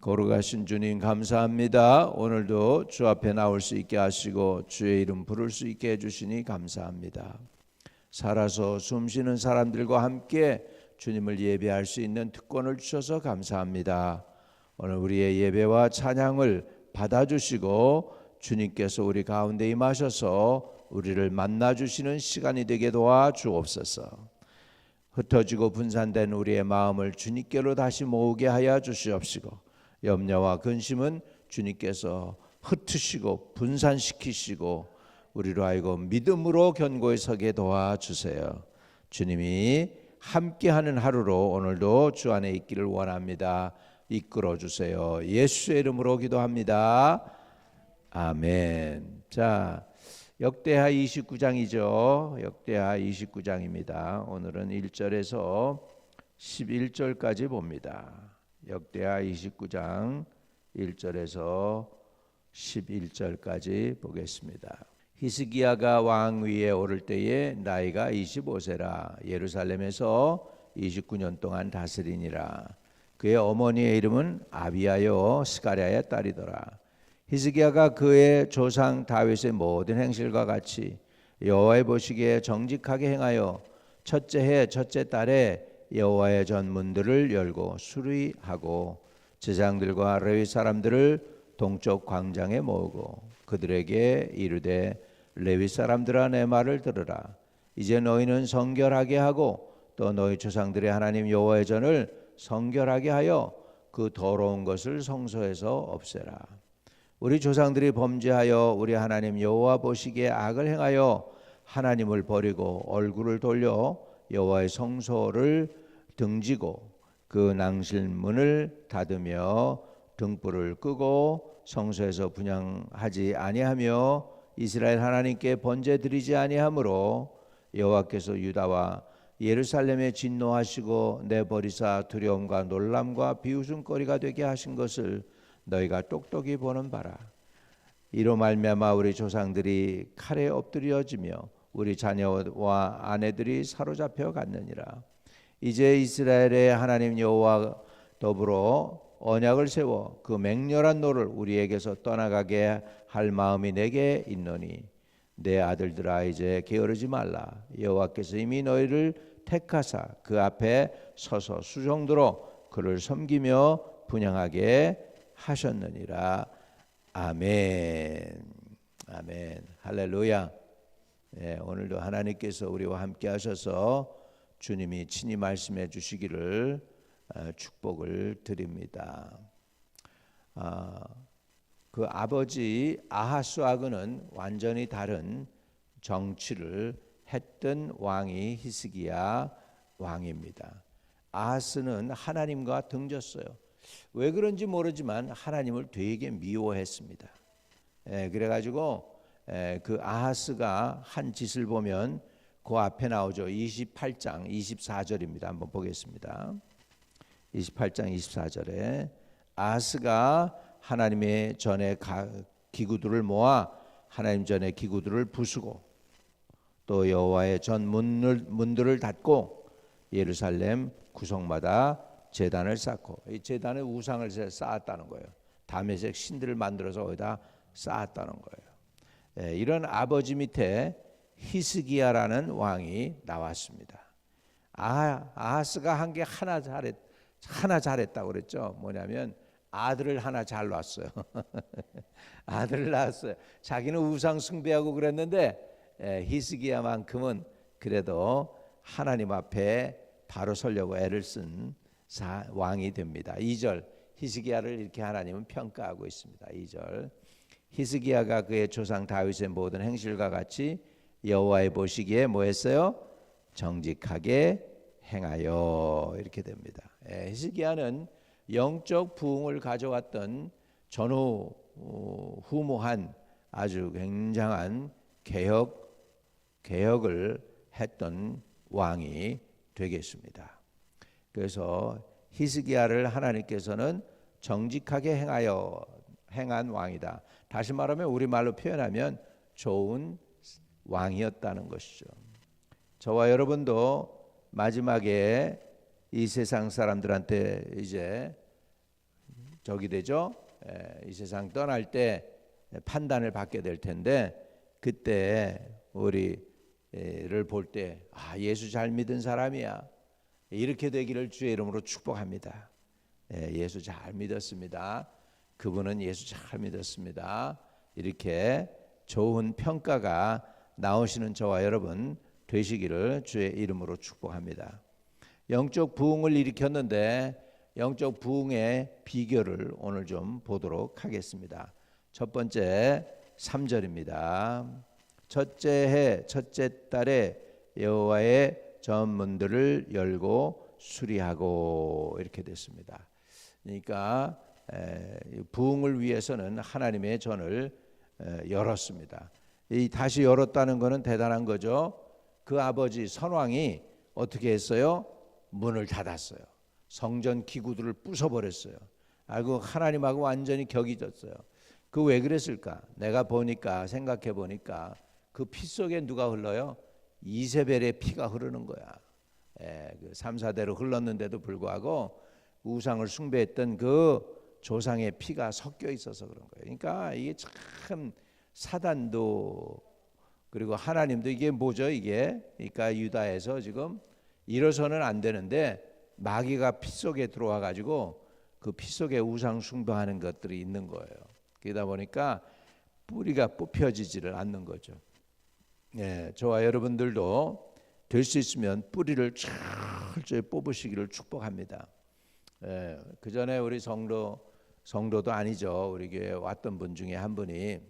거룩하신 주님 감사합니다. 오늘도 주 앞에 나올 수 있게 하시고 주의 이름 부를 수 있게 해주시니 감사합니다. 살아서 숨쉬는 사람들과 함께 주님을 예배할 수 있는 특권을 주셔서 감사합니다. 오늘 우리의 예배와 찬양을 받아주시고 주님께서 우리 가운데 임하셔서 우리를 만나주시는 시간이 되게 도와주옵소서. 흩어지고 분산된 우리의 마음을 주님께로 다시 모으게 하여 주시옵시고, 염려와 근심은 주님께서 흩으시고 분산시키시고 우리로 하여금 믿음으로 견고히 서게 도와주세요. 주님이 함께하는 하루로 오늘도 주 안에 있기를 원합니다. 이끌어 주세요. 예수의 이름으로 기도합니다. 아멘. 자, 역대하 29장이죠. 역대하 29장입니다. 오늘은 1절에서 11절까지 봅니다. 역대하 29장 1절에서 11절까지 보겠습니다. 히스기야가 왕 위에 오를 때에 나이가 25세라 예루살렘에서 29년 동안 다스리니라. 그의 어머니의 이름은 아비야요 스가랴의 딸이더라. 히스기야가 그의 조상 다윗의 모든 행실과 같이 여호와의 보시기에 정직하게 행하여 첫째 해 첫째 달에 여호와의 전문들을 열고 수리하고 제장들과 레위 사람들을 동쪽 광장에 모으고 그들에게 이르되 레위 사람들아 내 말을 들으라. 이제 너희는 성결하게 하고 또 너희 조상들의 하나님 여호와의 전을 성결하게 하여 그 더러운 것을 성소에서 없애라. 우리 조상들이 범죄하여 우리 하나님 여호와 보시기에 악을 행하여 하나님을 버리고 얼굴을 돌려 여호와의 성소를 등지고 그 낭실문을 닫으며 등불을 끄고 성소에서 분향하지 아니하며 이스라엘 하나님께 번제 드리지 아니하므로 여호와께서 유다와 예루살렘에 진노하시고 내버리사 두려움과 놀람과 비웃음거리가 되게 하신 것을 너희가 똑똑히 보는 바라. 이로 말미암아 우리 조상들이 칼에 엎드려지며 우리 자녀와 아내들이 사로잡혀 갔느니라. 이제 이스라엘의 하나님 여호와 더불어 언약을 세워 그 맹렬한 노를 우리에게서 떠나가게 할 마음이 내게 있노니 내 아들들아 이제 게으르지 말라. 여호와께서 이미 너희를 택하사 그 앞에 서서 수종들어 그를 섬기며 분향하게 하셨느니라. 아멘. 아멘. 할렐루야. 네, 오늘도 하나님께서 우리와 함께 하셔서 주님이 친히 말씀해 주시기를 축복을 드립니다. 그 아버지 아하스하고는 완전히 다른 정치를 했던 왕이 히스기야 왕입니다. 아하스는 하나님과 등졌어요. 왜 그런지 모르지만 하나님을 되게 미워했습니다. 그래가지고 그 아하스가 한 짓을 보면 그 앞에 나오죠. 28장 24절입니다. 한번 보겠습니다. 28장 24절에 아하스가 하나님의 전에 기구들을 모아 하나님 전에 기구들을 부수고 또 여호와의 전 문들을 닫고 예루살렘 구석마다 제단을 쌓고, 이 제단에 우상을 쌓았다는 거예요. 다메섹 신들을 만들어서 거기다 쌓았다는 거예요. 이런 아버지 밑에 히스기야라는 왕이 나왔습니다. 아하스가 한 게 하나 잘했다고 그랬죠. 뭐냐면 아들을 하나 잘 낳았어요. 아들을 낳았어요. 자기는 우상 숭배하고 그랬는데 히스기야만큼은 그래도 하나님 앞에 바로 서려고 애를 쓴 왕이 됩니다. 2절 히스기야를 이렇게 하나님은 평가하고 있습니다. 2절 히스기야가 그의 조상 다윗의 모든 행실과 같이 여호와의 보시기에 뭐 했어요? 정직하게 행하여 이렇게 됩니다. 히스기야는 영적 부흥을 가져왔던 전후무한 아주 굉장한 개혁을 했던 왕이 되겠습니다. 그래서 히스기야를 하나님께서는 정직하게 행한 왕이다. 다시 말하면 우리말로 표현하면 좋은 왕이었다는 것이죠. 저와 여러분도 마지막에 이 세상 사람들한테 이제 적이 되죠. 이 세상 떠날 때 판단을 받게 될 텐데 그때 우리를 볼 때 예수 잘 믿은 사람이야 이렇게 되기를 주의 이름으로 축복합니다. 예수 잘 믿었습니다. 그분은 예수 잘 믿었습니다. 이렇게 좋은 평가가 나오시는 저와 여러분 되시기를 주의 이름으로 축복합니다. 영적 부흥을 일으켰는데 영적 부흥의 비결을 오늘 좀 보도록 하겠습니다. 첫 번째 3절입니다. 첫째 해 첫째 달에 여호와의 전문들을 열고 수리하고 이렇게 됐습니다. 그러니까 부흥을 위해서는 하나님의 전을 열었습니다. 이 다시 열었다는 것은 대단한 거죠. 그 아버지 선왕이 어떻게 했어요? 문을 닫았어요. 성전 기구들을 부숴버렸어요. 그 하나님하고 완전히 격이 졌어요. 그 왜 그랬을까? 내가 보니까 생각해 보니까 그 피 속에 누가 흘러요? 이세벨의 피가 흐르는 거야. 그 3, 4대로 흘렀는데도 불구하고 우상을 숭배했던 그 조상의 피가 섞여 있어서 그런 거예요. 그러니까 이게 참 사단도 그리고 하나님도 이게 뭐죠? 이게 그러니까 유다에서 지금 이래서는 안 되는데 마귀가 피 속에 들어와 가지고 그 피 속에 우상 숭배하는 것들이 있는 거예요. 그러다 보니까 뿌리가 뽑혀지지를 않는 거죠. 저와 여러분들도 될 수 있으면 뿌리를 철저히 뽑으시기를 축복합니다. 그 전에 우리 성도도 아니죠. 우리 교회 왔던 분 중에 한 분이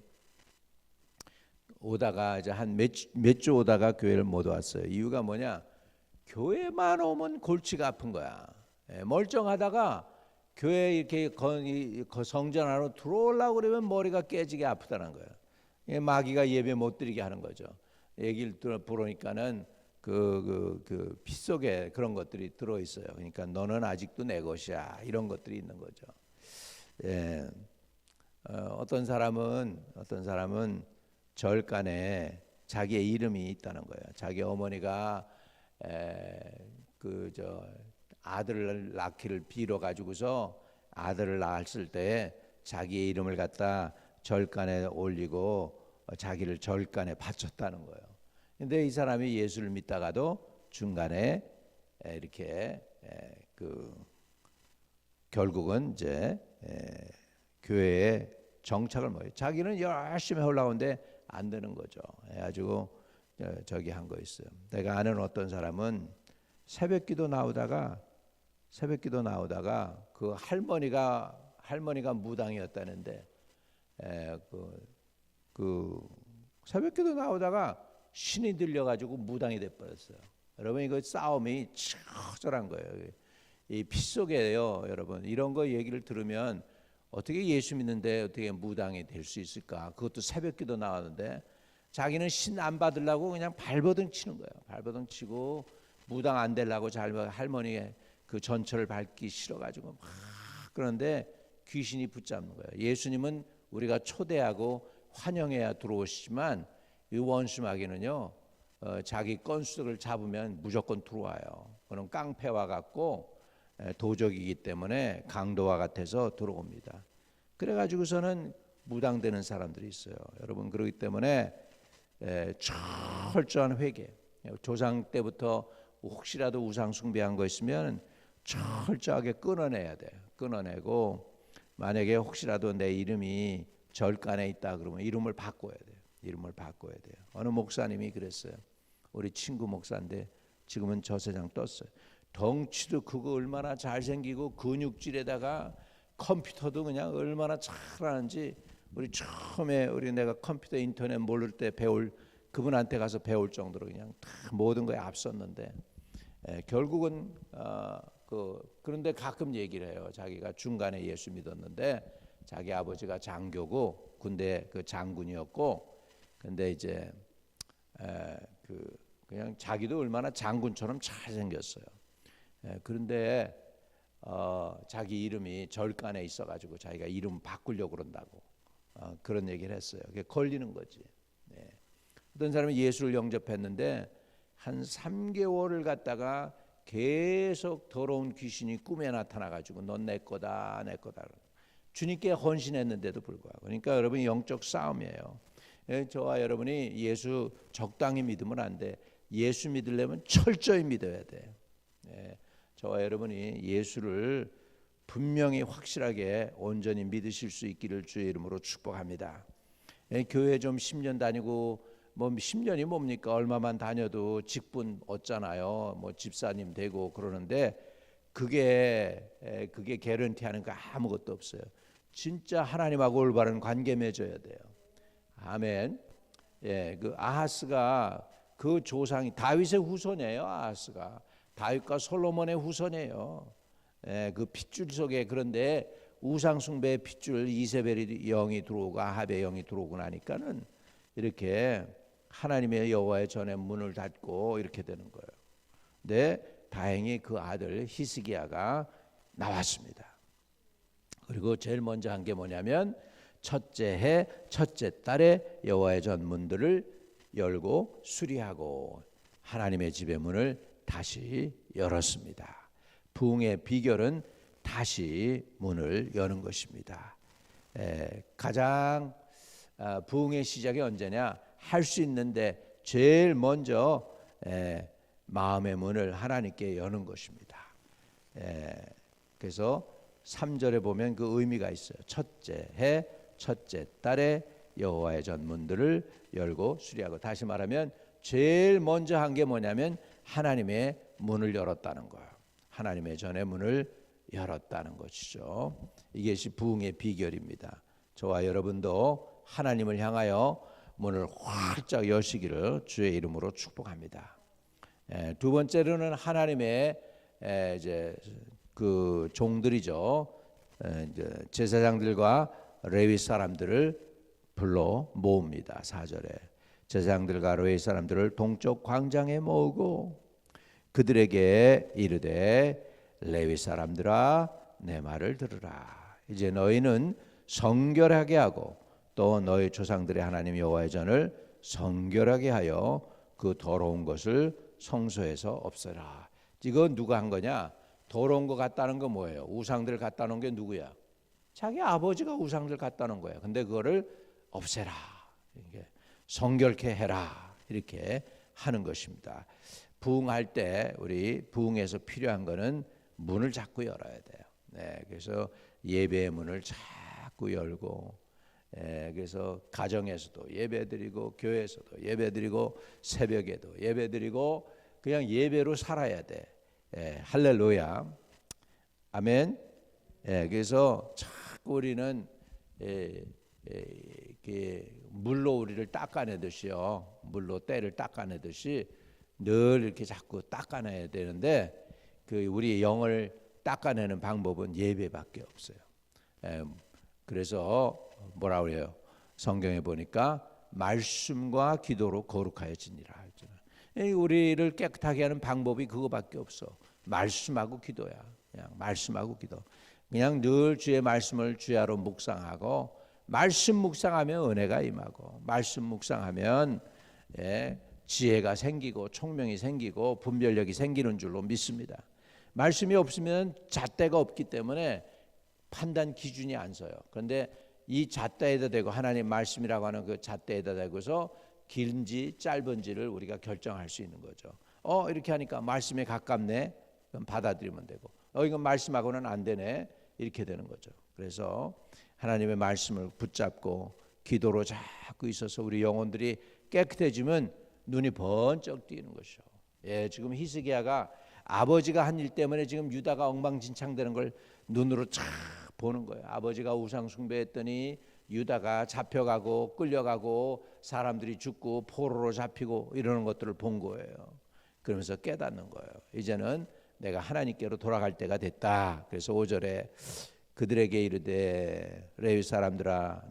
오다가 이제 한 몇 주 오다가 교회를 못 왔어요. 이유가 뭐냐? 교회만 오면 골치가 아픈 거야. 멀쩡하다가 교회 이렇게 성전 안으로 들어오려고 그러면 머리가 깨지게 아프다는 거예요. 마귀가 예배 못 드리게 하는 거죠. 얘기를 들어보니까는 그 피 속에 그런 것들이 들어 있어요. 그러니까 너는 아직도 내 것이야 이런 것들이 있는 거죠. 어떤 사람은 절간에 자기의 이름이 있다는 거예요. 자기 어머니가 아들을 낳기를 빌어 가지고서 아들을 낳았을 때 자기의 이름을 갖다 절간에 올리고 자기를 절간에 바쳤다는 거예요. 근데 이 사람이 예수를 믿다가도 중간에 이렇게 결국은 이제 교회에 정착을 못해요. 자기는 열심히 하려는데 안 되는 거죠. 해가지고 저기 한 거 있어요. 내가 아는 어떤 사람은 새벽기도 나오다가 그 할머니가 무당이었다는데 그 새벽기도 나오다가 신이 들려가지고 무당이 돼버렸어요. 여러분 이거 싸움이 처절한 거예요. 이 피 속에요, 여러분 이런 거 얘기를 들으면 어떻게 예수 믿는데 어떻게 무당이 될 수 있을까? 그것도 새벽기도 나왔는데 자기는 신 안 받으려고 그냥 발버둥 치는 거예요. 발버둥 치고 무당 안 되려고 할머니의 그 전철을 밟기 싫어가지고 막 그런데 귀신이 붙잡는 거예요. 예수님은 우리가 초대하고 환영해야 들어오시지만 이 원수 마귀는요 자기 건수를 잡으면 무조건 들어와요. 그럼 깡패와 같고 도적이기 때문에 강도와 같아서 들어옵니다. 그래가지고서는 무당되는 사람들이 있어요. 여러분 그렇기 때문에 철저한 회개. 조상 때부터 혹시라도 우상 숭배한 거 있으면 철저하게 끊어내야 돼요. 끊어내고 만약에 혹시라도 내 이름이 절간에 있다 그러면 이름을 바꿔야 돼요. 이름을 바꿔야 돼요. 어느 목사님이 그랬어요. 우리 친구 목사인데 지금은 저 세상 떴어요. 덩치도 그거 얼마나 잘생기고 근육질에다가 컴퓨터도 그냥 얼마나 잘하는지 우리 처음에 내가 컴퓨터 인터넷 모를 때 배울 그분한테 가서 배울 정도로 그냥 다 모든 거에 앞섰는데 결국은 그런데 가끔 얘기를 해요. 자기가 중간에 예수 믿었는데 자기 아버지가 장교고 군대 그 장군이었고 근데 이제 그냥 자기도 얼마나 장군처럼 잘생겼어요. 그런데 자기 이름이 절간에 있어가지고 자기가 이름 바꾸려고 그런다고 그런 얘기를 했어요. 그게 걸리는 거지. 어떤 사람이 예수를 영접했는데 한 3개월을 갔다가 계속 더러운 귀신이 꿈에 나타나가지고 넌 내 거다 내 거다. 주님께 헌신했는데도 불구하고. 그러니까 여러분 영적 싸움이에요. 저와 여러분이 예수 적당히 믿으면 안 돼. 예수 믿으려면 철저히 믿어야 돼. 저와 여러분이 예수를 분명히 확실하게 온전히 믿으실 수 있기를 주의 이름으로 축복합니다. 교회 좀 10년 다니고 뭐 10년이 뭡니까? 얼마만 다녀도 직분 얻잖아요. 뭐 집사님 되고 그러는데 그게 개런티하는 거 아무것도 없어요. 진짜 하나님하고 올바른 관계 맺어야 돼요. 아멘. 그 아하스가 그 조상이 다윗의 후손이에요. 아하스가 다윗과 솔로몬의 후손이에요. 그 핏줄 속에. 그런데 우상 숭배의 핏줄 이세벨의 영이 들어오고 아합의 영이 들어오고 나니까는 이렇게 하나님의 여호와의 전에 문을 닫고 이렇게 되는 거예요. 근데 다행히 그 아들 히스기야가 나왔습니다. 그리고 제일 먼저 한 게 뭐냐면 첫째 해 첫째 달에 여호와의 전 문들을 열고 수리하고 하나님의 집의 문을 다시 열었습니다. 부흥의 비결은 다시 문을 여는 것입니다. 가장 부흥의 시작이 언제냐? 할 수 있는데 제일 먼저 마음의 문을 하나님께 여는 것입니다. 그래서 3절에 보면 그 의미가 있어요. 첫째 해 첫째 달에 여호와의 전 문들을 열고 수리하고. 다시 말하면 제일 먼저 한 게 뭐냐면 하나님의 문을 열었다는 거예요. 하나님의 전의 문을 열었다는 것이죠. 이것이 부흥의 비결입니다. 저와 여러분도 하나님을 향하여 문을 활짝 여시기를 주의 이름으로 축복합니다. 두 번째로는 하나님의 이제 그 종들이죠. 제사장들과 레위 사람들을 불러 모읍니다. 4절에 제사장들과 레위 사람들을 동쪽 광장에 모으고 그들에게 이르되 레위 사람들아 내 말을 들으라. 이제 너희는 성결하게 하고 또 너희 조상들의 하나님 여호와의 전을 성결하게 하여 그 더러운 것을 성소에서 없애라. 이거 누가 한 거냐? 더러운 거 갖다는 거 뭐예요? 우상들 갖다 놓은 게 누구야? 자기 아버지가 우상들 갖다 놓은 거예요. 근데 그거를 없애라. 이게 성결케 해라. 이렇게 하는 것입니다. 부흥할 때 우리 부흥에서 필요한 거는 문을 자꾸 열어야 돼요. 그래서 예배의 문을 자꾸 열고, 그래서 가정에서도 예배드리고 교회에서도 예배드리고 새벽에도 예배드리고 그냥 예배로 살아야 돼. 할렐루야. 아멘. 그래서 자꾸 우리는 물로 우리를 닦아내듯이요. 물로 때를 닦아내듯이 늘 이렇게 자꾸 닦아내야 되는데 그 우리 영을 닦아내는 방법은 예배밖에 없어요. 그래서 뭐라 그래요? 성경에 보니까 말씀과 기도로 거룩하여지니라. 우리를 깨끗하게 하는 방법이 그거밖에 없어. 말씀하고 기도야. 그냥 말씀하고 기도. 그냥 늘 주의 말씀을 주야로 묵상하고 말씀 묵상하면 은혜가 임하고 말씀 묵상하면 지혜가 생기고 총명이 생기고 분별력이 생기는 줄로 믿습니다. 말씀이 없으면 잣대가 없기 때문에 판단 기준이 안 서요. 그런데 이 잣대에다 대고 하나님 말씀이라고 하는 그 잣대에다 대고서 긴지 짧은지를 우리가 결정할 수 있는 거죠. 이렇게 하니까 말씀에 가깝네. 그럼 받아들이면 되고 이건 말씀하고는 안 되네. 이렇게 되는 거죠. 그래서 하나님의 말씀을 붙잡고 기도로 자꾸 있어서 우리 영혼들이 깨끗해지면 눈이 번쩍 띄는 것이죠. 지금 히스기야가 아버지가 한 일 때문에 지금 유다가 엉망진창되는 걸 눈으로 쫙 보는 거예요. 아버지가 우상 숭배했더니 유다가 잡혀가고 끌려가고 사람들이 죽고 포로로 잡히고 이러는 것들을 본 거예요. 그러면서 깨닫는 거예요. 이제는 내가 하나님께로 돌아갈 때가 됐다. 그래서 5절에 그들에게 이르되 레위 사람들아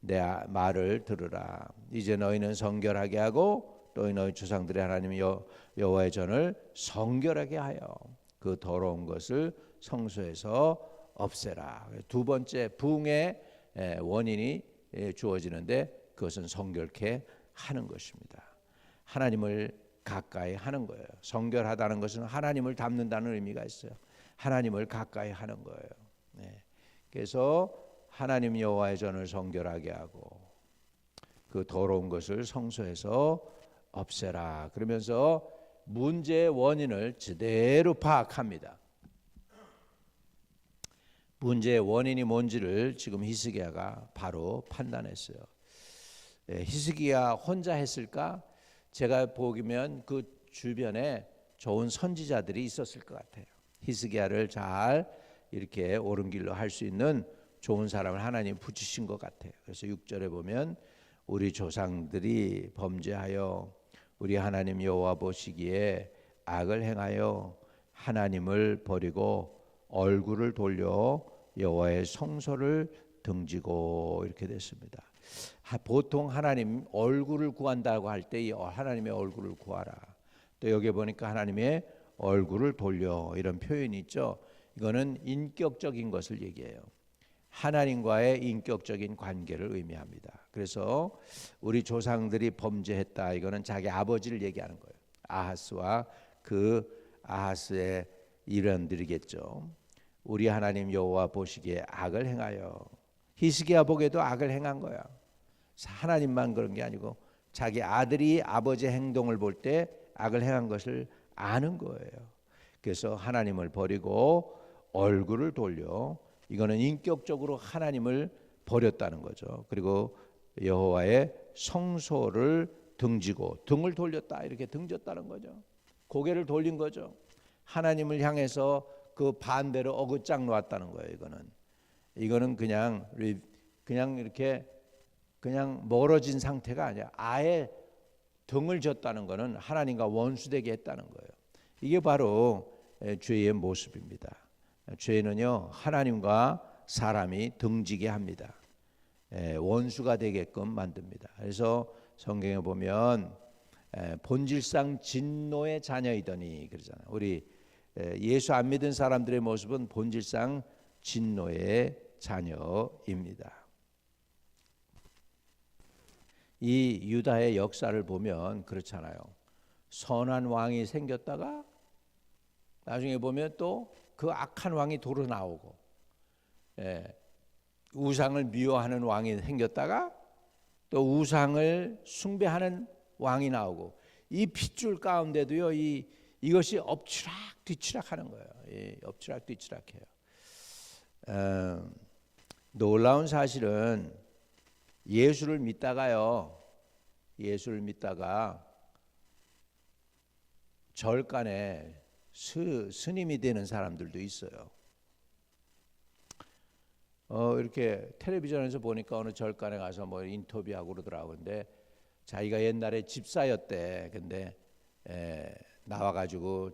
내 말을 들으라. 이제 너희는 성결하게 하고 또 너희 조상들의 하나님 여호와의 전을 성결하게 하여 그 더러운 것을 성소에서 없애라. 두 번째 부흥의 원인이 주어지는데 그것은 성결케 하는 것입니다. 하나님을 가까이 하는 거예요. 성결하다는 것은 하나님을 닮는다는 의미가 있어요. 하나님을 가까이 하는 거예요. 그래서 하나님 여호와의 전을 성결하게 하고 그 더러운 것을 성소에서 없애라. 그러면서 문제의 원인을 제대로 파악합니다. 문제의 원인이 뭔지를 지금 히스기야가 바로 판단했어요. 히스기야 혼자 했을까? 제가 보기면 그 주변에 좋은 선지자들이 있었을 것 같아요. 히스기야를 잘 이렇게 옳은 길로 할 수 있는 좋은 사람을 하나님 붙이신 것 같아요. 그래서 6절에 보면 우리 조상들이 범죄하여 우리 하나님 여호와 보시기에 악을 행하여 하나님을 버리고 얼굴을 돌려 여호와의 성소를 등지고 이렇게 됐습니다. 보통 하나님 얼굴을 구한다고 할 때 하나님의 얼굴을 구하라. 또 여기 보니까 하나님의 얼굴을 돌려 이런 표현이 있죠. 이거는 인격적인 것을 얘기해요. 하나님과의 인격적인 관계를 의미합니다. 그래서 우리 조상들이 범죄했다. 이거는 자기 아버지를 얘기하는 거예요. 아하스와 그 아하스의 일원들이겠죠. 우리 하나님 여호와 보시기에 악을 행하여. 히스기야 보기에도 악을 행한 거야. 하나님만 그런 게 아니고 자기 아들이 아버지의 행동을 볼 때 악을 행한 것을 아는 거예요. 그래서 하나님을 버리고 얼굴을 돌려, 이거는 인격적으로 하나님을 버렸다는 거죠. 그리고 여호와의 성소를 등지고, 등을 돌렸다, 이렇게 등졌다는 거죠. 고개를 돌린 거죠. 하나님을 향해서 그 반대로 어긋장 놓았다는 거예요. 이거는 그냥 이렇게 그냥 멀어진 상태가 아니야. 아예 등을 졌다는 것은 하나님과 원수되게 했다는 거예요. 이게 바로 죄의 모습입니다. 죄는요, 하나님과 사람이 등지게 합니다. 원수가 되게끔 만듭니다. 그래서 성경에 보면 본질상 진노의 자녀이더니 그러잖아요. 우리 예수 안 믿은 사람들의 모습은 본질상 진노의 자녀입니다. 이 유다의 역사를 보면 그렇잖아요. 선한 왕이 생겼다가 나중에 보면 또 그 악한 왕이 도로 나오고, 우상을 미워하는 왕이 생겼다가 또 우상을 숭배하는 왕이 나오고, 이 핏줄 가운데도요, 이것이 엎치락뒤치락하는 거예요. 엎치락뒤치락해요. 놀라운 사실은 예수를 믿다가 절간에 스님이 되는 사람들도 있어요. 이렇게 텔레비전에서 보니까 어느 절간에 가서 뭐 인터뷰하고 그러더라고요. 근데 자기가 옛날에 집사였대. 근데 나와가지고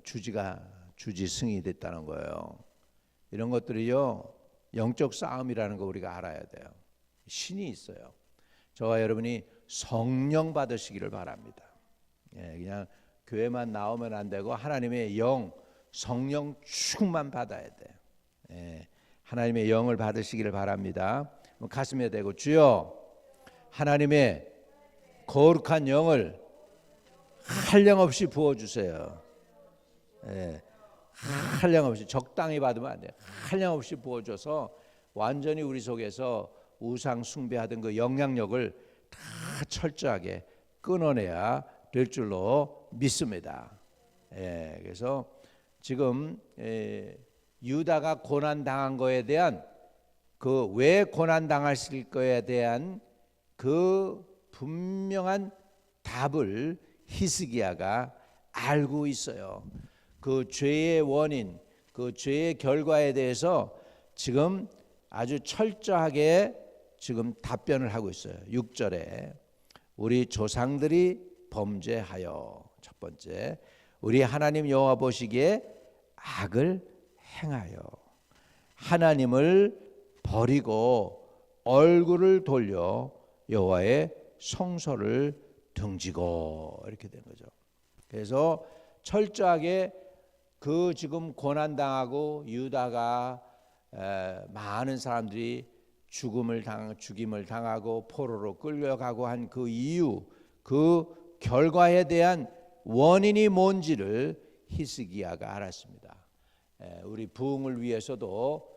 주지 승이 됐다는 거예요. 이런 것들이요, 영적 싸움이라는 거 우리가 알아야 돼요. 신이 있어요. 저와 여러분이 성령 받으시기를 바랍니다. 그냥 교회만 나오면 안 되고 하나님의 영, 성령 충만 받아야 돼요. 하나님의 영을 받으시기를 바랍니다. 가슴에 대고 주여, 하나님의 거룩한 영을 한량없이 부어주세요. 한량없이, 적당히 받으면 안 돼요. 한량없이 부어줘서 완전히 우리 속에서 우상 숭배하던 그 영향력을 다 철저하게 끊어내야 될 줄로 믿습니다. 그래서 지금 유다가 고난 당한 거에 대한, 그 왜 고난 당했을 거에 대한 그 분명한 답을 히스기야가 알고 있어요. 그 죄의 원인, 그 죄의 결과에 대해서 지금 아주 철저하게 지금 답변을 하고 있어요. 6절에 우리 조상들이 범죄하여, 첫 번째, 우리 하나님 여호와 보시기에 악을 행하여 하나님을 버리고 얼굴을 돌려 여호와의 성소를 등지고, 이렇게 된 거죠. 그래서 철저하게 그 지금 고난당하고 유다가 많은 사람들이 죽임을 당하고 포로로 끌려가고 한 그 이유, 그 결과에 대한 원인이 뭔지를 히스기야가 알았습니다. 우리 부흥을 위해서도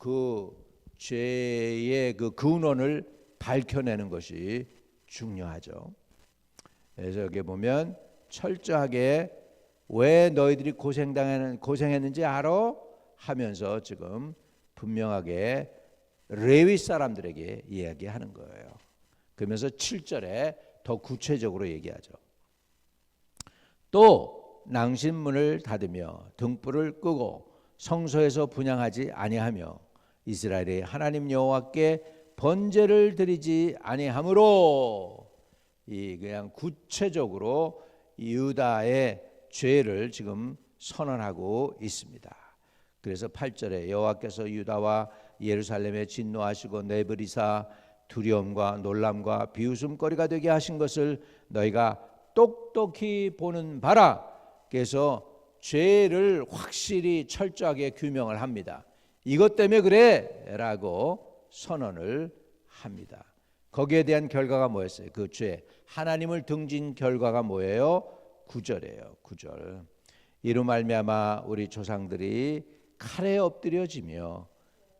그 죄의 그 근원을 밝혀내는 것이 중요하죠. 그래서 여기 보면 철저하게 왜 너희들이 고생했는지 알아? 하면서 지금 분명하게 레위 사람들에게 이야기하는 거예요. 그러면서 7절에 더 구체적으로 얘기하죠. 또 낭신문을 닫으며 등불을 끄고 성소에서 분향하지 아니하며 이스라엘의 하나님 여호와께 번제를 드리지 아니하므로, 이 그냥 구체적으로 유다의 죄를 지금 선언하고 있습니다. 그래서 8절에 여호와께서 유다와 예루살렘에 진노하시고 내버리사 두려움과 놀람과 비웃음거리가 되게 하신 것을 너희가 똑똑히 보는 바라. 그래서 죄를 확실히 철저하게 규명을 합니다. 이것 때문에 그래 라고 선언을 합니다. 거기에 대한 결과가 뭐였어요? 그 죄, 하나님을 등진 결과가 뭐예요? 9절이에요. 9절. 이로 말미암아 우리 조상들이 칼에 엎드려지며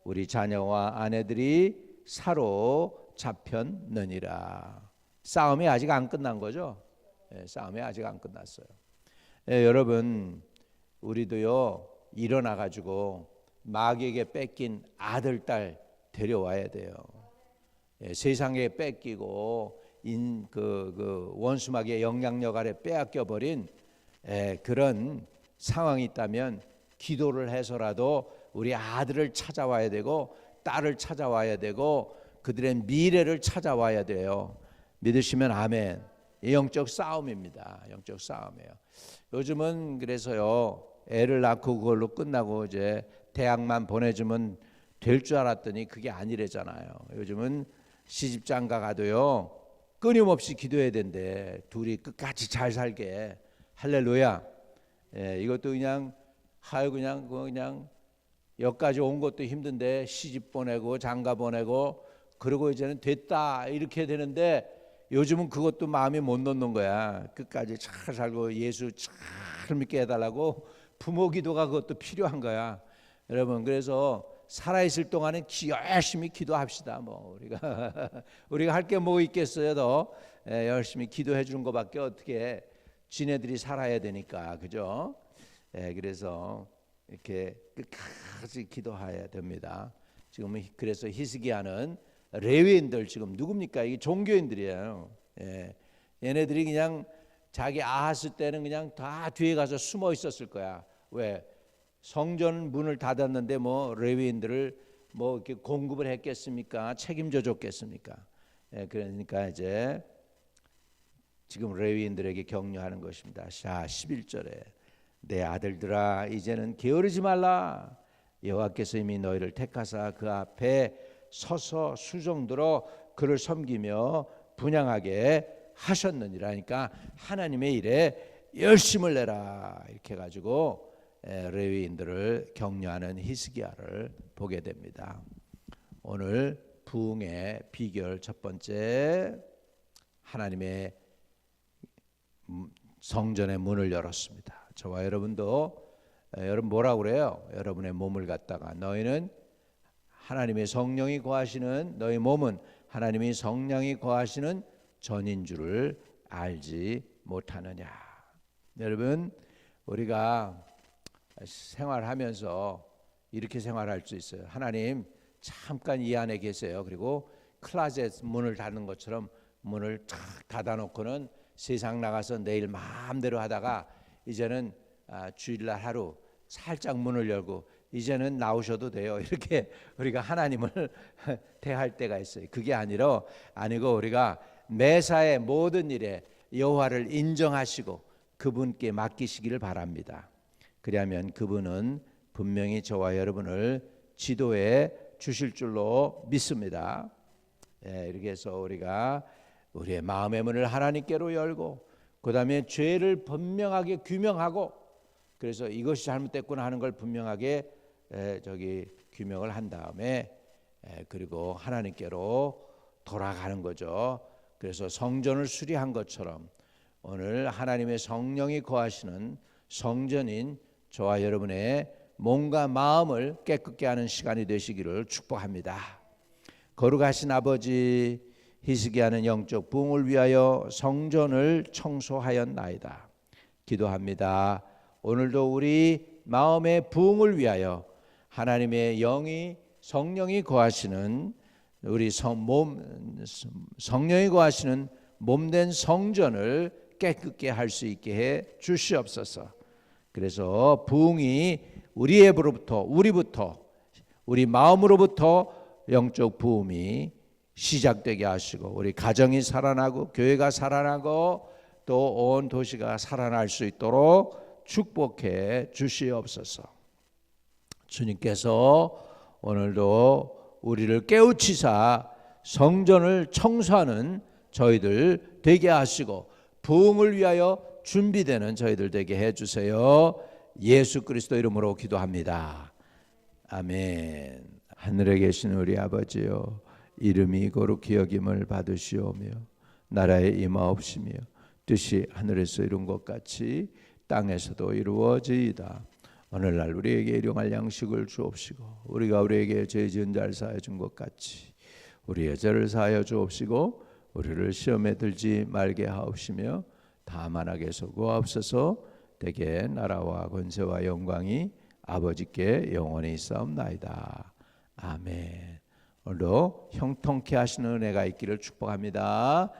우리 자녀와 아내들이 사로잡혔느니라. 싸움이 아직 안 끝난 거죠? 싸움이 아직 안 끝났어요. 여러분, 우리도요 일어나 가지고 마귀에게 뺏긴 아들, 딸 데려와야 돼요. 세상에 뺏기고 원수 마귀의 영향력 아래 빼앗겨 버린 그런 상황이 있다면 기도를 해서라도 우리 아들을 찾아와야 되고 딸을 찾아와야 되고 그들의 미래를 찾아와야 돼요. 믿으시면 아멘. 영적 싸움입니다. 영적 싸움이에요. 요즘은 그래서요 애를 낳고 그걸로 끝나고 이제 대학만 보내주면 될 줄 알았더니 그게 아니래잖아요. 요즘은 시집장가 가도요 끊임없이 기도해야 된대. 둘이 끝까지 잘 살게. 할렐루야. 이것도 그냥 그냥 여기까지 온 것도 힘든데 시집 보내고 장가 보내고 그러고 이제는 됐다 이렇게 되는데 요즘은 그것도 마음에 못 넣는 거야. 끝까지 잘 살고 예수 잘 믿게 해달라고 부모 기도가 그것도 필요한 거야. 여러분, 그래서 살아있을 동안은 열심히 기도합시다. 뭐 우리가 할 게 뭐 있겠어요? 더 열심히 기도해 주는 것밖에 어떻게 지네들이 살아야 되니까, 그죠? 그래서 이렇게 끝까지 기도해야 됩니다. 지금 그래서 히스기야는 레위인들 지금 누굽니까? 이게 종교인들이에요. 얘네들이 그냥 자기 아하스 때는 그냥 다 뒤에 가서 숨어 있었을 거야. 왜? 성전 문을 닫았는데 뭐 레위인들을 뭐 이렇게 공급을 했겠습니까? 책임져 줬겠습니까? 그러니까 이제 지금 레위인들에게 격려하는 것입니다. 자, 11절에 내 아들들아 이제는 게으르지 말라. 여호와께서 이미 너희를 택하사 그 앞에 서서 수종들어 그를 섬기며 분향하게 하셨느니라. 그러니까 하나님의 일에 열심을 내라 이렇게 가지고 레위인들을 격려하는 히스기야를 보게 됩니다. 오늘 부흥의 비결 첫 번째, 하나님의 성전의 문을 열었습니다. 저와 여러분도 여러분 뭐라고 그래요? 여러분의 몸을 갖다가 너희는 하나님의 성령이 거하시는, 너희 몸은 하나님의 성령이 거하시는 전인 줄을 알지 못하느냐. 여러분, 우리가 생활하면서 이렇게 생활할 수 있어요. 하나님 잠깐 이 안에 계세요. 그리고 클라젯 문을 닫는 것처럼 문을 탁 닫아놓고는 세상 나가서 내일 마음대로 하다가 이제는 주일날 하루 살짝 문을 열고 이제는 나오셔도 돼요. 이렇게 우리가 하나님을 대할 때가 있어요. 그게 아니고 우리가 매사의 모든 일에 여호와를 인정하시고 그분께 맡기시기를 바랍니다. 그러면 그분은 분명히 저와 여러분을 지도해 주실 줄로 믿습니다. 이렇게 해서 우리가 우리의 마음의 문을 하나님께로 열고 그 다음에 죄를 분명하게 규명하고, 그래서 이것이 잘못됐구나 하는 걸 분명하게 규명을 한 다음에 그리고 하나님께로 돌아가는 거죠. 그래서 성전을 수리한 것처럼 오늘 하나님의 성령이 거하시는 성전인 저와 여러분의 몸과 마음을 깨끗게 하는 시간이 되시기를 축복합니다. 거룩하신 아버지, 희스기야는 영적 부흥을 위하여 성전을 청소하였나이다. 기도합니다. 오늘도 우리 마음의 부흥을 위하여 하나님의 영이 성령이 거하시는 우리 성령이 거하시는 몸된 성전을 깨끗게 할 수 있게 해 주시옵소서. 그래서 부흥이 우리부터 우리 마음으로부터 영적 부흥이 시작되게 하시고 우리 가정이 살아나고 교회가 살아나고 또 온 도시가 살아날 수 있도록 축복해 주시옵소서. 주님께서 오늘도 우리를 깨우치사 성전을 청소하는 저희들 되게 하시고 부흥을 위하여 준비되는 저희들 되게 해주세요. 예수 그리스도 이름으로 기도합니다. 아멘. 하늘에 계신 우리 아버지여, 이름이 거룩히 여김을 받으시오며 나라에 임하옵시며 뜻이 하늘에서 이룬 것 같이 땅에서도 이루어지이다. 오늘날 우리에게 일용할 양식을 주옵시고 우리가 우리에게 죄 지은 자를 사하여 준 것 같이 우리의 죄를 사하여 주옵시고 우리를 시험에 들지 말게 하옵시며 다만 악에서 구하옵소서. 대개 나라와 권세와 영광이 아버지께 영원히 있사옵나이다. 아멘. 오늘도 형통케 하시는 은혜가 있기를 축복합니다.